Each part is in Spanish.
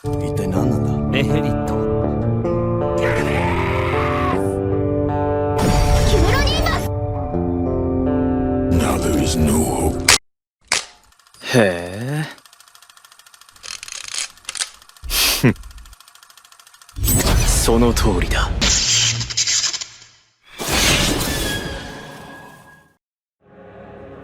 一体何なんだ。ネヘリット。キメロニーマス。 Now there is no hope. へえ。その通りだ。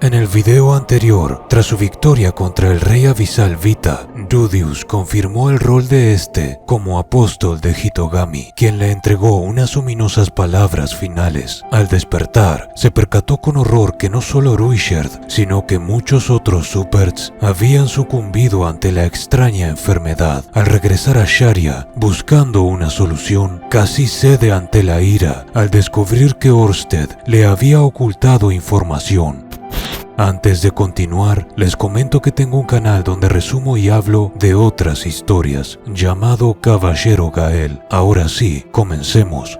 En el video anterior, tras su victoria contra el rey abisal Vita, Rudeus confirmó el rol de este como apóstol de Hitogami, quien le entregó unas ominosas palabras finales. Al despertar, se percató con horror que no solo Ruisherd, sino que muchos otros Superts habían sucumbido ante la extraña enfermedad. Al regresar a Sharia, buscando una solución, casi cede ante la ira al descubrir que Orsted le había ocultado información. Antes de continuar, les comento que tengo un canal donde resumo y hablo de otras historias, llamado Caballero Gael. Ahora sí, comencemos.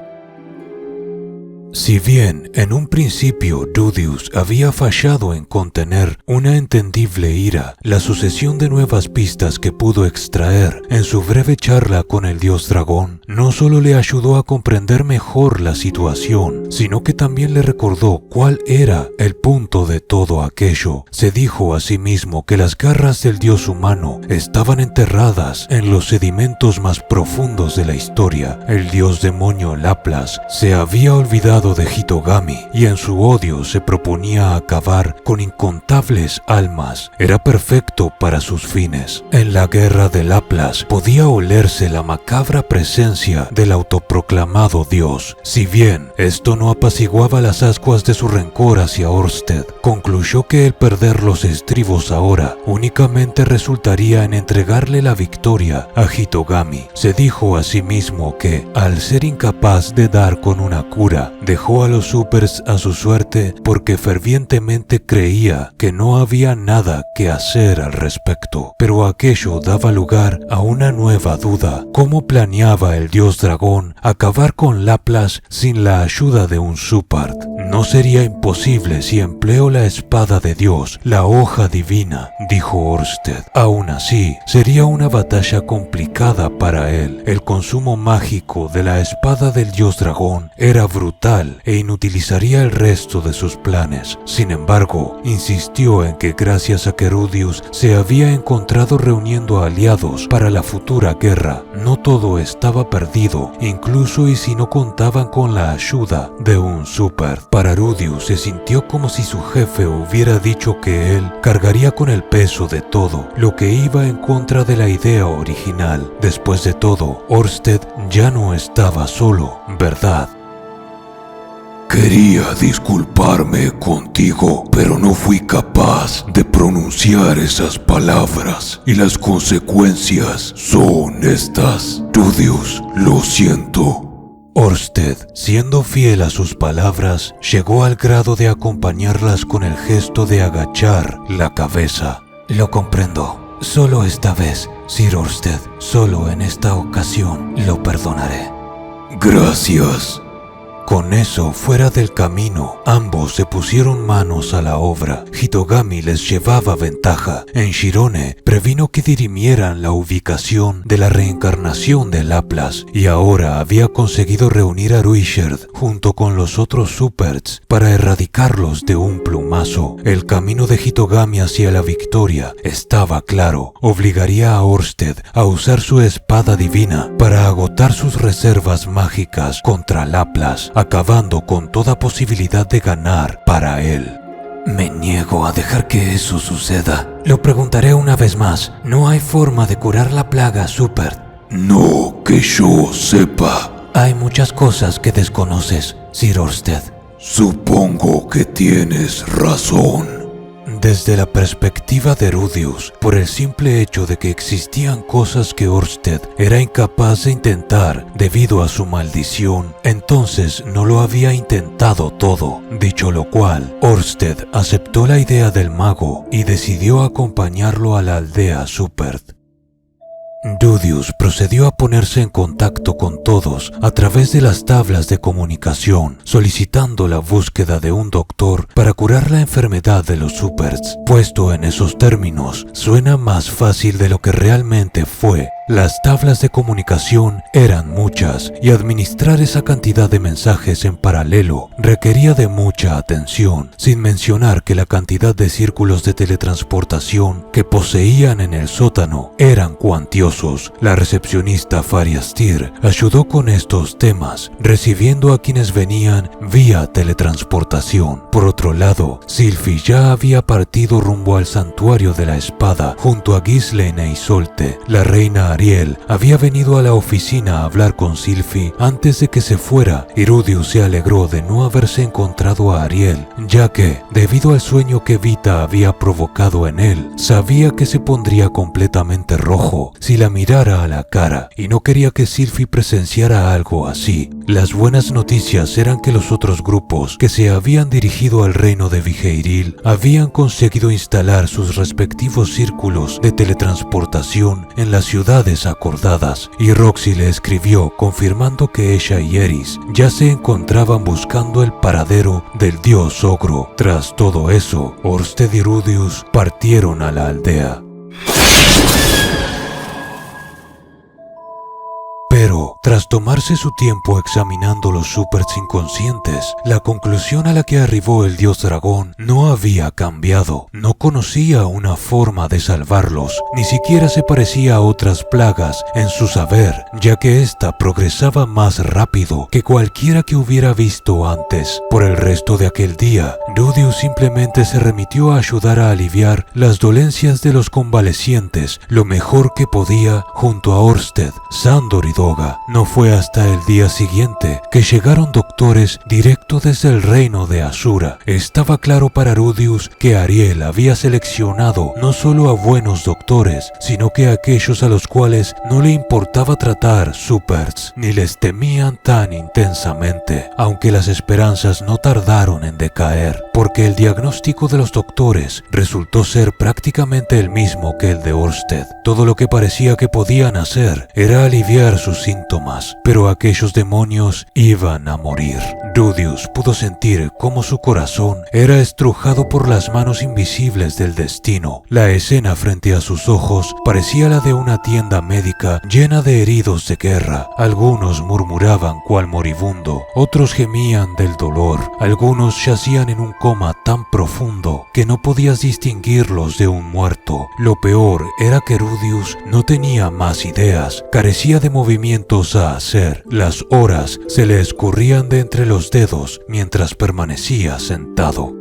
Si bien en un principio Rudeus había fallado en contener una entendible ira, la sucesión de nuevas pistas que pudo extraer en su breve charla con el dios dragón no solo le ayudó a comprender mejor la situación, sino que también le recordó cuál era el punto de todo aquello. Se dijo a sí mismo que las garras del dios humano estaban enterradas en los sedimentos más profundos de la historia. El dios demonio Laplas se había olvidado de Hitogami y en su odio se proponía acabar con incontables almas. Era perfecto para sus fines. En la guerra de Laplas podía olerse la macabra presencia del autoproclamado dios. Si bien esto no apaciguaba las ascuas de su rencor hacia Orsted, concluyó que el perder los estribos ahora únicamente resultaría en entregarle la victoria a Hitogami. Se dijo a sí mismo que, al ser incapaz de dar con una cura, dejó a los supers a su suerte porque fervientemente creía que no había nada que hacer al respecto. Pero aquello daba lugar a una nueva duda. ¿Cómo planeaba el dios dragón acabar con Laplas sin la ayuda de un Supart? No sería imposible si empleo la espada de Dios, la hoja divina, dijo Orsted. Aún así, sería una batalla complicada para él. El consumo mágico de la espada del dios dragón era brutal e inutilizaría el resto de sus planes. Sin embargo, insistió en que gracias a que Rudeus se había encontrado reuniendo aliados para la futura guerra, no todo estaba perdido, incluso y si no contaban con la ayuda de un Super. Para Rudeus se sintió como si su jefe hubiera dicho que él cargaría con el peso de todo, lo que iba en contra de la idea original. Después de todo, Orsted ya no estaba solo, ¿verdad? Quería disculparme contigo, pero no fui capaz de pronunciar esas palabras y las consecuencias son estas. Rudeus, lo siento. Orsted, siendo fiel a sus palabras, llegó al grado de acompañarlas con el gesto de agachar la cabeza. Lo comprendo. Solo esta vez, Sir Orsted, solo en esta ocasión lo perdonaré. Gracias. Con eso fuera del camino, ambos se pusieron manos a la obra. Hitogami les llevaba ventaja. En Shirone previno que dirimieran la ubicación de la reencarnación de Laplas y ahora había conseguido reunir a Ruisherd junto con los otros Superts para erradicarlos de un plumazo. El camino de Hitogami hacia la victoria estaba claro. Obligaría a Orsted a usar su espada divina para agotar sus reservas mágicas contra Laplas, acabando con toda posibilidad de ganar para él. Me niego a dejar que eso suceda. Lo preguntaré una vez más. ¿No hay forma de curar la plaga, Super? No que yo sepa. Hay muchas cosas que desconoces, Sir Orsted. Supongo que tienes razón. Desde la perspectiva de Rudeus, por el simple hecho de que existían cosas que Orsted era incapaz de intentar debido a su maldición, entonces no lo había intentado todo. Dicho lo cual, Orsted aceptó la idea del mago y decidió acompañarlo a la aldea Supert. Rudeus procedió a ponerse en contacto con todos a través de las tablas de comunicación, solicitando la búsqueda de un doctor para curar la enfermedad de los Superts. Puesto en esos términos, suena más fácil de lo que realmente fue. Las tablas de comunicación eran muchas y administrar esa cantidad de mensajes en paralelo requería de mucha atención, sin mencionar que la cantidad de círculos de teletransportación que poseían en el sótano eran cuantiosos. La recepcionista Fariastir ayudó con estos temas, recibiendo a quienes venían vía teletransportación. Por otro lado, Sylphie ya había partido rumbo al santuario de la espada junto a Ghislaine e Isolde. La reina Ariel había venido a la oficina a hablar con Sylphie antes de que se fuera, y Rudius se alegró de no haberse encontrado a Ariel, ya que, debido al sueño que Vita había provocado en él, sabía que se pondría completamente rojo si la mirara a la cara, y no quería que Sylphie presenciara algo así. Las buenas noticias eran que los otros grupos que se habían dirigido al reino de Vigeiril habían conseguido instalar sus respectivos círculos de teletransportación en las ciudades acordadas, y Roxy le escribió confirmando que ella y Eris ya se encontraban buscando el paradero del dios ogro. Tras todo eso, Orsted y Rudius partieron a la aldea. Pero, tras tomarse su tiempo examinando los supers inconscientes, la conclusión a la que arribó el dios dragón no había cambiado. No conocía una forma de salvarlos, ni siquiera se parecía a otras plagas en su saber, ya que ésta progresaba más rápido que cualquiera que hubiera visto antes. Por el resto de aquel día, Rudius simplemente se remitió a ayudar a aliviar las dolencias de los convalecientes lo mejor que podía junto a Orsted, Sandor y Doga. No fue hasta el día siguiente que llegaron doctores directo desde el reino de Asura. Estaba claro para Rudius que Ariel había seleccionado no solo a buenos doctores, sino que a aquellos a los cuales no le importaba tratar supers, ni les temían tan intensamente, aunque las esperanzas no tardaron en decaer, porque el diagnóstico de los doctores resultó ser prácticamente el mismo que el de Orsted. Todo lo que parecía que podían hacer era aliviar sus síntomas, pero aquellos demonios iban a morir. Rudius pudo sentir cómo su corazón era estrujado por las manos invisibles del destino. La escena frente a sus ojos parecía la de una tienda médica llena de heridos de guerra. Algunos murmuraban cual moribundo, otros gemían del dolor, algunos yacían en un coma tan profundo que no podías distinguirlos de un muerto. Lo peor era que Rudius no tenía más ideas, carecía de movimientos a hacer. Las horas se le escurrían de entre los dedos mientras permanecía sentado.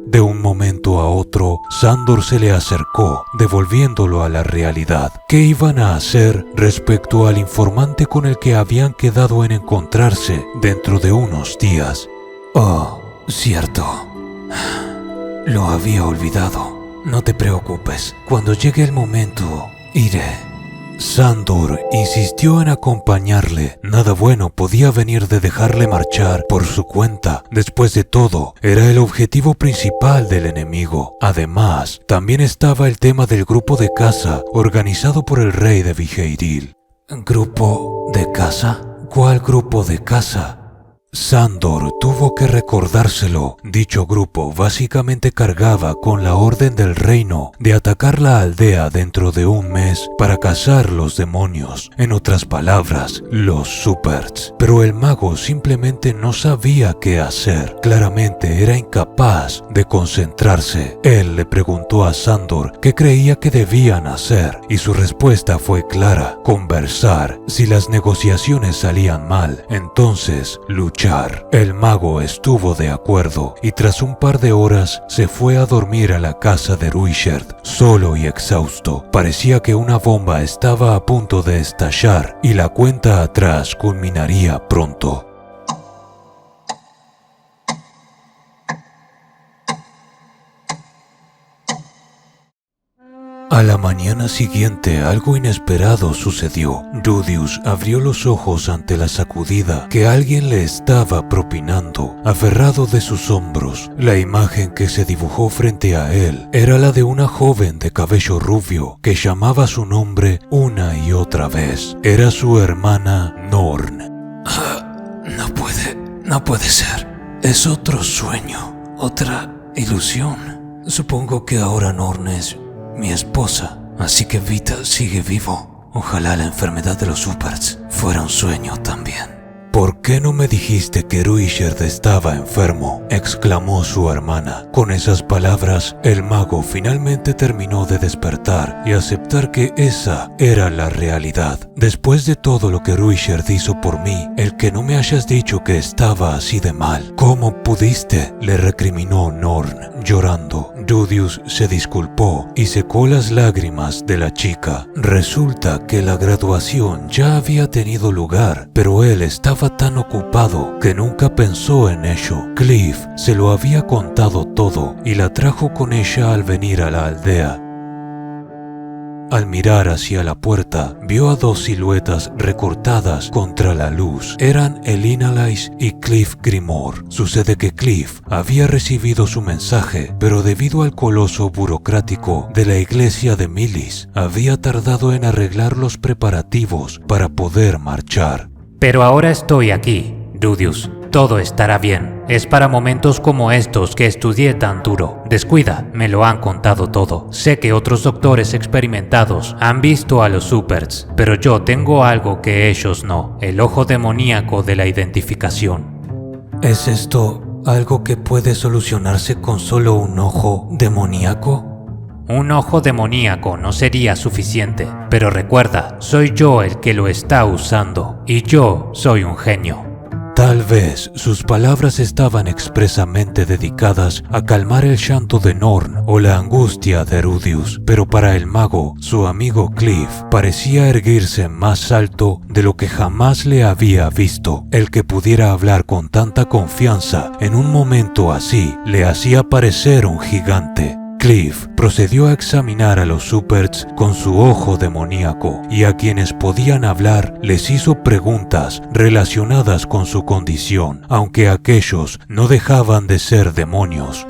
De un momento a otro, Sandor se le acercó, devolviéndolo a la realidad. ¿Qué iban a hacer respecto al informante con el que habían quedado en encontrarse dentro de unos días? Oh, cierto. Lo había olvidado. No te preocupes. Cuando llegue el momento, iré. Sandor insistió en acompañarle. Nada bueno podía venir de dejarle marchar por su cuenta. Después de todo, era el objetivo principal del enemigo. Además, también estaba el tema del grupo de caza organizado por el rey de Vigeiril. ¿Grupo de caza? ¿Cuál grupo de caza? Sandor tuvo que recordárselo. Dicho grupo básicamente cargaba con la orden del reino de atacar la aldea dentro de un mes para cazar los demonios, en otras palabras, los supers. Pero el mago simplemente no sabía qué hacer. Claramente era incapaz de concentrarse. Él le preguntó a Sandor qué creía que debían hacer, y su respuesta fue clara: conversar. Si las negociaciones salían mal, entonces luchar. El mago estuvo de acuerdo y tras un par de horas se fue a dormir a la casa de Ruisherd, solo y exhausto. Parecía que una bomba estaba a punto de estallar y la cuenta atrás culminaría pronto. A la mañana siguiente algo inesperado sucedió. Rudius abrió los ojos ante la sacudida que alguien le estaba propinando, aferrado de sus hombros. La imagen que se dibujó frente a él era la de una joven de cabello rubio que llamaba su nombre una y otra vez. Era su hermana Norn. No puede ser. Es otro sueño, otra ilusión. Supongo que ahora Norn es mi esposa, así que Vita sigue vivo. Ojalá la enfermedad de los Supers fuera un sueño también. ¿Por qué no me dijiste que Richard estaba enfermo?, exclamó su hermana. Con esas palabras, el mago finalmente terminó de despertar y aceptar que esa era la realidad. Después de todo lo que Richard hizo por mí, el que no me hayas dicho que estaba así de mal. ¿Cómo pudiste?, le recriminó Norn, llorando. Rudius se disculpó y secó las lágrimas de la chica. Resulta que la graduación ya había tenido lugar, pero él estaba tan ocupado que nunca pensó en ello. Cliff se lo había contado todo y la trajo con ella al venir a la aldea. Al mirar hacia la puerta, vio a dos siluetas recortadas contra la luz. Eran Elinalais y Cliff Grimore. Sucede que Cliff había recibido su mensaje, pero debido al coloso burocrático de la iglesia de Milis, había tardado en arreglar los preparativos para poder marchar. Pero ahora estoy aquí, Rudius. Todo estará bien. Es para momentos como estos que estudié tan duro. Descuida, me lo han contado todo. Sé que otros doctores experimentados han visto a los Supers, pero yo tengo algo que ellos no: el ojo demoníaco de la identificación. ¿Es esto algo que puede solucionarse con solo un ojo demoníaco? Un ojo demoníaco no sería suficiente, pero recuerda, soy yo el que lo está usando, y yo soy un genio. Tal vez sus palabras estaban expresamente dedicadas a calmar el llanto de Norn o la angustia de Rudius, pero para el mago, su amigo Cliff parecía erguirse más alto de lo que jamás le había visto. El que pudiera hablar con tanta confianza en un momento así le hacía parecer un gigante. Cliff procedió a examinar a los Supers con su ojo demoníaco y a quienes podían hablar les hizo preguntas relacionadas con su condición, aunque aquellos no dejaban de ser demonios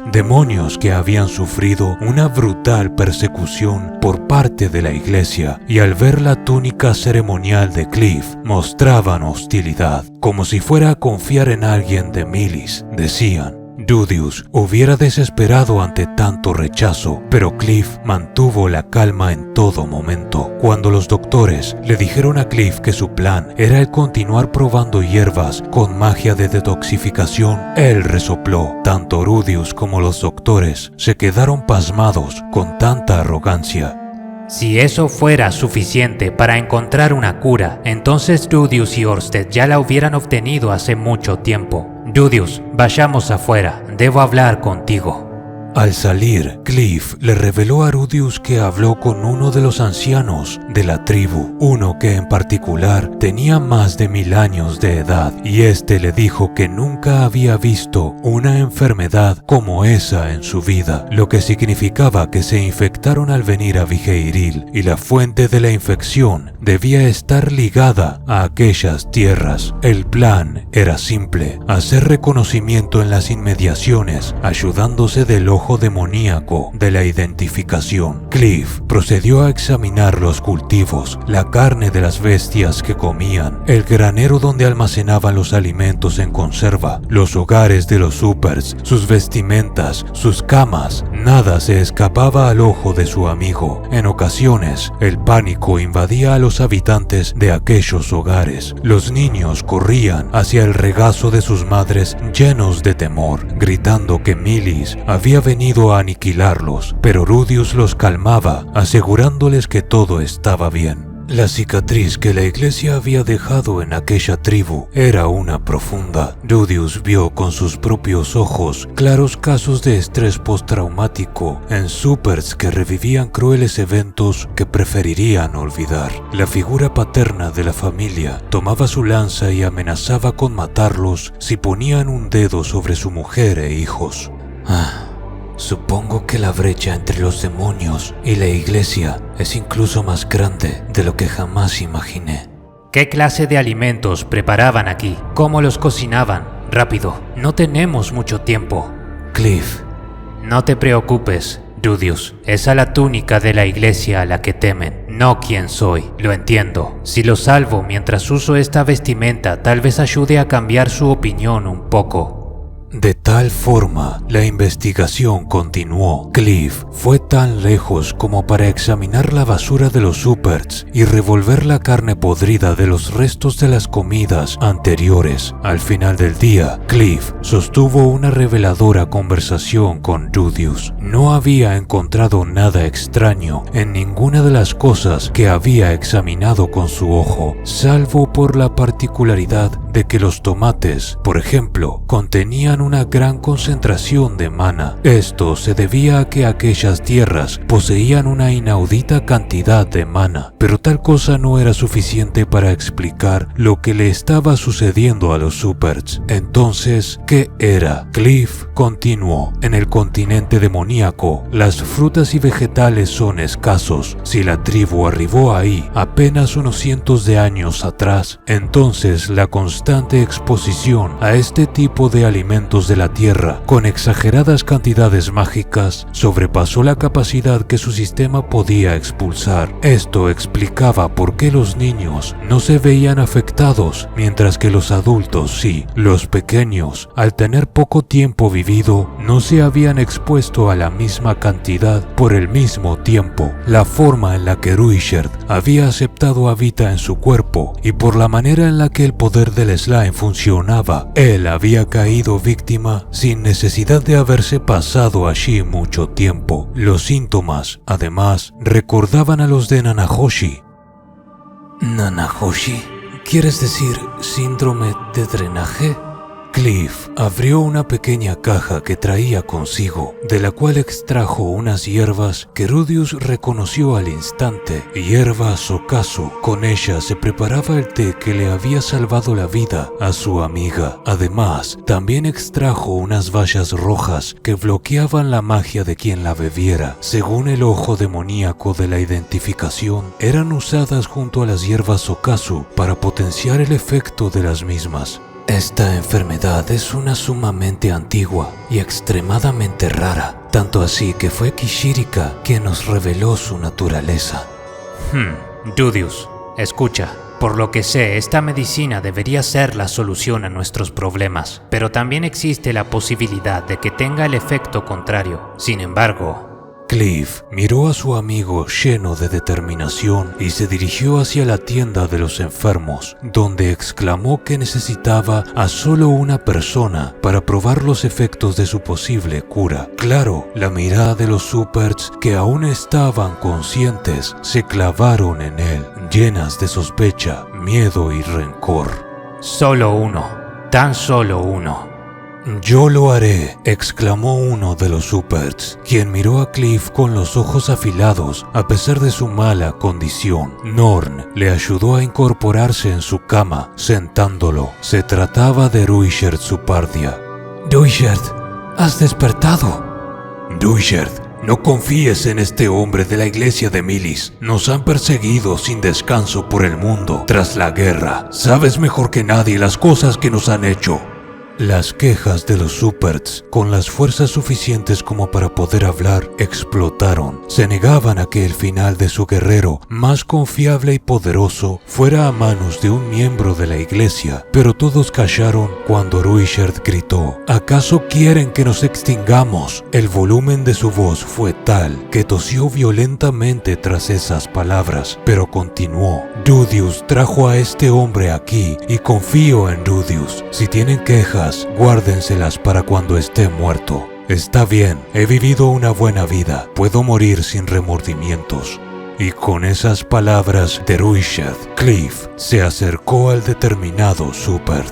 que habían sufrido una brutal persecución por parte de la iglesia, y al ver la túnica ceremonial de Cliff mostraban hostilidad, como si fuera a confiar en alguien de Milis, decían. Rudius hubiera desesperado ante tanto rechazo, pero Cliff mantuvo la calma en todo momento. Cuando los doctores le dijeron a Cliff que su plan era el continuar probando hierbas con magia de detoxificación, él resopló. Tanto Rudius como los doctores se quedaron pasmados con tanta arrogancia. Si eso fuera suficiente para encontrar una cura, entonces Rudius y Orsted ya la hubieran obtenido hace mucho tiempo. Rudius, vayamos afuera, debo hablar contigo. Al salir, Cliff le reveló a Rudius que habló con uno de los ancianos de la tribu, uno que en particular tenía más de 1000 años de edad, y este le dijo que nunca había visto una enfermedad como esa en su vida, lo que significaba que se infectaron al venir a Vigeiril, y la fuente de la infección debía estar ligada a aquellas tierras. El plan era simple: hacer reconocimiento en las inmediaciones, ayudándose del ojo demoníaco de la identificación. Cliff procedió a examinar los cultivos, la carne de las bestias que comían, el granero donde almacenaban los alimentos en conserva, los hogares de los Supers, sus vestimentas, sus camas. Nada se escapaba al ojo de su amigo. En ocasiones, el pánico invadía a los habitantes de aquellos hogares. Los niños corrían hacia el regazo de sus madres llenos de temor, gritando que Milis había venido a aniquilarlos, pero Rudius los calmaba, asegurándoles que todo estaba bien. La cicatriz que la iglesia había dejado en aquella tribu era una profunda. Rudius vio con sus propios ojos claros casos de estrés postraumático en Supers que revivían crueles eventos que preferirían olvidar. La figura paterna de la familia tomaba su lanza y amenazaba con matarlos si ponían un dedo sobre su mujer e hijos. Supongo que la brecha entre los demonios y la iglesia es incluso más grande de lo que jamás imaginé. ¿Qué clase de alimentos preparaban aquí? ¿Cómo los cocinaban? Rápido, no tenemos mucho tiempo. Cliff. No te preocupes, Rudius. Es a la túnica de la iglesia a la que temen, no quién soy. Lo entiendo. Si lo salvo mientras uso esta vestimenta, tal vez ayude a cambiar su opinión un poco. De tal forma, la investigación continuó. Cliff fue tan lejos como para examinar la basura de los supers y revolver la carne podrida de los restos de las comidas anteriores. Al final del día, Cliff sostuvo una reveladora conversación con Rudius. No había encontrado nada extraño en ninguna de las cosas que había examinado con su ojo, salvo por la particularidad de que los tomates, por ejemplo, contenían una gran concentración de mana. Esto se debía a que aquellas tierras poseían una inaudita cantidad de mana, pero tal cosa no era suficiente para explicar lo que le estaba sucediendo a los supers. Entonces, ¿qué era? Cliff continuó. En el continente demoníaco, las frutas y vegetales son escasos. Si la tribu arribó ahí apenas unos cientos de años atrás, entonces la constante exposición a este tipo de alimentos de la tierra con exageradas cantidades mágicas sobrepasó la capacidad que su sistema podía expulsar. Esto explicaba por qué los niños no se veían afectados, mientras que los adultos sí. Los pequeños, al tener poco tiempo vivido, no se habían expuesto a la misma cantidad por el mismo tiempo. La forma en la que Ruishard había aceptado a Vita en su cuerpo y por la manera en la que el poder del slime funcionaba, él había caído víctima sin necesidad de haberse pasado allí mucho tiempo. Los síntomas, además, recordaban a los de Nanahoshi. ¿Nanahoshi? ¿Quieres decir síndrome de drenaje? Cliff abrió una pequeña caja que traía consigo, de la cual extrajo unas hierbas que Rudius reconoció al instante. Hierbas ocasu. Con ellas se preparaba el té que le había salvado la vida a su amiga. Además, también extrajo unas bayas rojas que bloqueaban la magia de quien la bebiera. Según el ojo demoníaco de la identificación, eran usadas junto a las hierbas ocasu para potenciar el efecto de las mismas. Esta enfermedad es una sumamente antigua y extremadamente rara, tanto así que fue Kishirika quien nos reveló su naturaleza. Rudius, escucha. Por lo que sé, esta medicina debería ser la solución a nuestros problemas, pero también existe la posibilidad de que tenga el efecto contrario. Sin embargo, Cliff miró a su amigo lleno de determinación y se dirigió hacia la tienda de los enfermos, donde exclamó que necesitaba a solo una persona para probar los efectos de su posible cura. Claro, la mirada de los supers, que aún estaban conscientes, se clavaron en él, llenas de sospecha, miedo y rencor. Solo uno, tan solo uno. «Yo lo haré», exclamó uno de los supers, quien miró a Cliff con los ojos afilados a pesar de su mala condición. Norn le ayudó a incorporarse en su cama, sentándolo. Se trataba de Ruishard Supardia. Ruishard, has despertado. Ruishard, no confíes en este hombre de la iglesia de Milis. Nos han perseguido sin descanso por el mundo tras la guerra. Sabes mejor que nadie las cosas que nos han hecho. Las quejas de los supers, con las fuerzas suficientes como para poder hablar, explotaron. Se negaban a que el final de su guerrero, más confiable y poderoso, fuera a manos de un miembro de la iglesia, pero todos callaron cuando Ruishard gritó: «¿Acaso quieren que nos extingamos?». El volumen de su voz fue tal que tosió violentamente tras esas palabras, pero continuó: «Rudius trajo a este hombre aquí y confío en Rudius. Si tienen quejas, guárdenselas para cuando esté muerto. Está bien, he vivido una buena vida, puedo morir sin remordimientos». Y con esas palabras de Ruishard, Cliff se acercó al determinado super.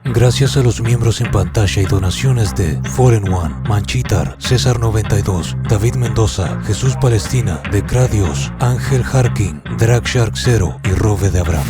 Gracias a los miembros en pantalla y donaciones de Foreign One, Manchitar, César 92, David Mendoza, Jesús Palestina, Decradios, Ángel Harkin, Dragshark 0 y Robe de Abraham.